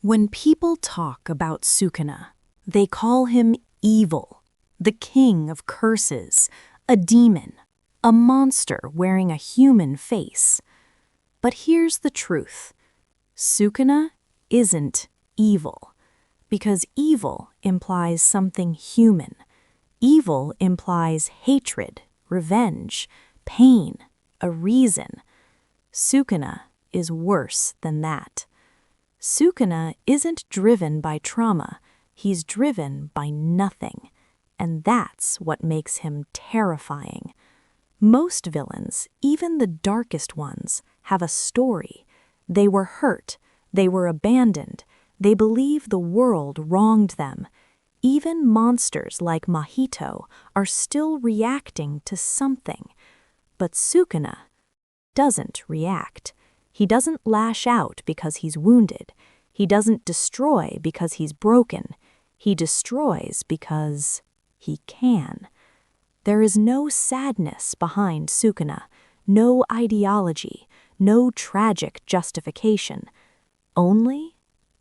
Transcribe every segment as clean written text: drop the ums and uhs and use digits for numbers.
When people talk about Sukuna, they call him evil, the king of curses, a demon, a monster wearing a human face. But here's the truth. Sukuna isn't evil, because evil implies something human. Evil implies hatred, revenge, pain, a reason. Sukuna is worse than that. Sukuna isn't driven by trauma, he's driven by nothing. And that's what makes him terrifying. Most villains, even the darkest ones, have a story. They were hurt, they were abandoned, they believe the world wronged them. Even monsters like Mahito are still reacting to something. But Sukuna doesn't react. He doesn't lash out because he's wounded. He doesn't destroy because he's broken. He destroys because he can. There is no sadness behind Sukuna, no ideology, no tragic justification, only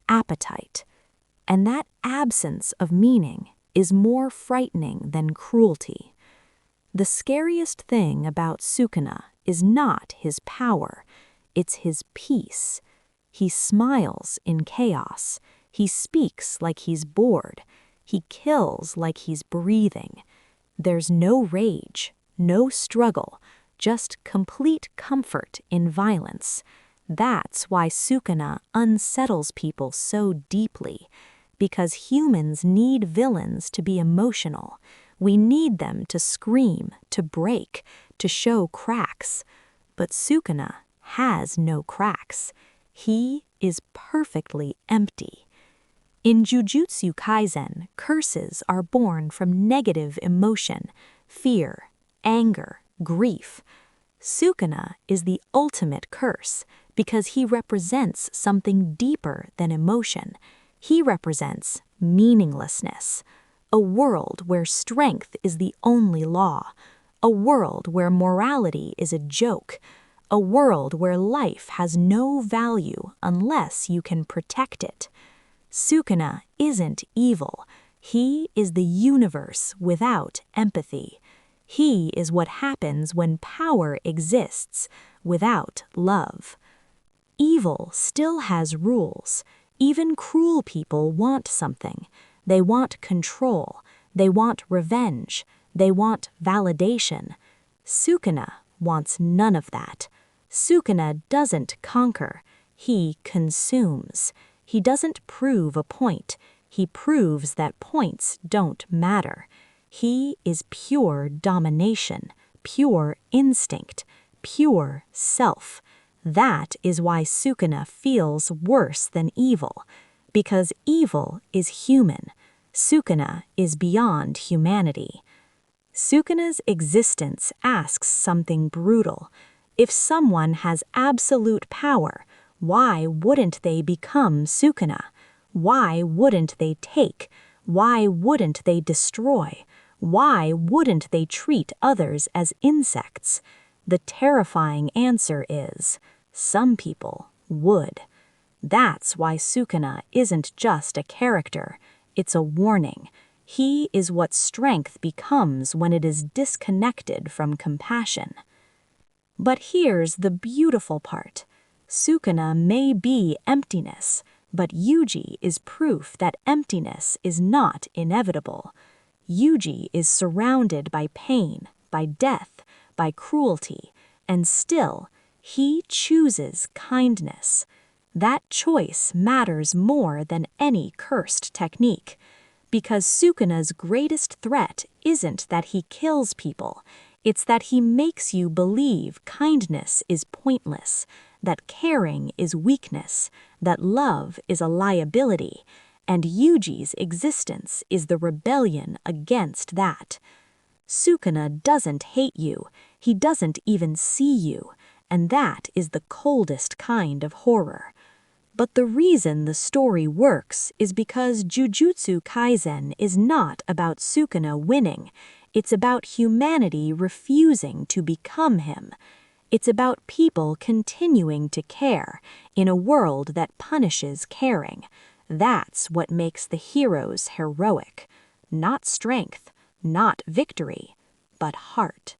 appetite. And that absence of meaning is more frightening than cruelty. The scariest thing about Sukuna is not his power, it's his peace. He smiles in chaos. He speaks like he's bored. He kills like he's breathing. There's no rage, no struggle, just complete comfort in violence. That's why Sukuna unsettles people so deeply, because humans need villains to be emotional. We need them to scream, to break, to show cracks. But Sukuna has no cracks. He is perfectly empty. In Jujutsu Kaisen, curses are born from negative emotion, fear, anger, grief. Sukuna is the ultimate curse because he represents something deeper than emotion. He represents meaninglessness, a world where strength is the only law, a world where morality is a joke, a world where life has no value unless you can protect it. Sukuna isn't evil. He is the universe without empathy. He is what happens when power exists without love. Evil still has rules. Even cruel people want something. They want control. They want revenge. They want validation. Sukuna wants none of that. Sukuna doesn't conquer. He consumes. He doesn't prove a point. He proves that points don't matter. He is pure domination, pure instinct, pure self. That is why Sukuna feels worse than evil, because evil is human. Sukuna is beyond humanity. Sukuna's existence asks something brutal. If someone has absolute power, why wouldn't they become Sukuna? Why wouldn't they take? Why wouldn't they destroy? Why wouldn't they treat others as insects? The terrifying answer is, some people would. That's why Sukuna isn't just a character, it's a warning. He is what strength becomes when it is disconnected from compassion. But here's the beautiful part. Sukuna may be emptiness, but Yuji is proof that emptiness is not inevitable. Yuji is surrounded by pain, by death, by cruelty, and still, he chooses kindness. That choice matters more than any cursed technique, because Sukuna's greatest threat isn't that he kills people, it's that he makes you believe kindness is pointless, that caring is weakness, that love is a liability, and Yuji's existence is the rebellion against that. Sukuna doesn't hate you, he doesn't even see you, and that is the coldest kind of horror. But the reason the story works is because Jujutsu Kaisen is not about Sukuna winning, it's about humanity refusing to become him. It's about people continuing to care in a world that punishes caring. That's what makes the heroes heroic. Not strength, not victory, but heart.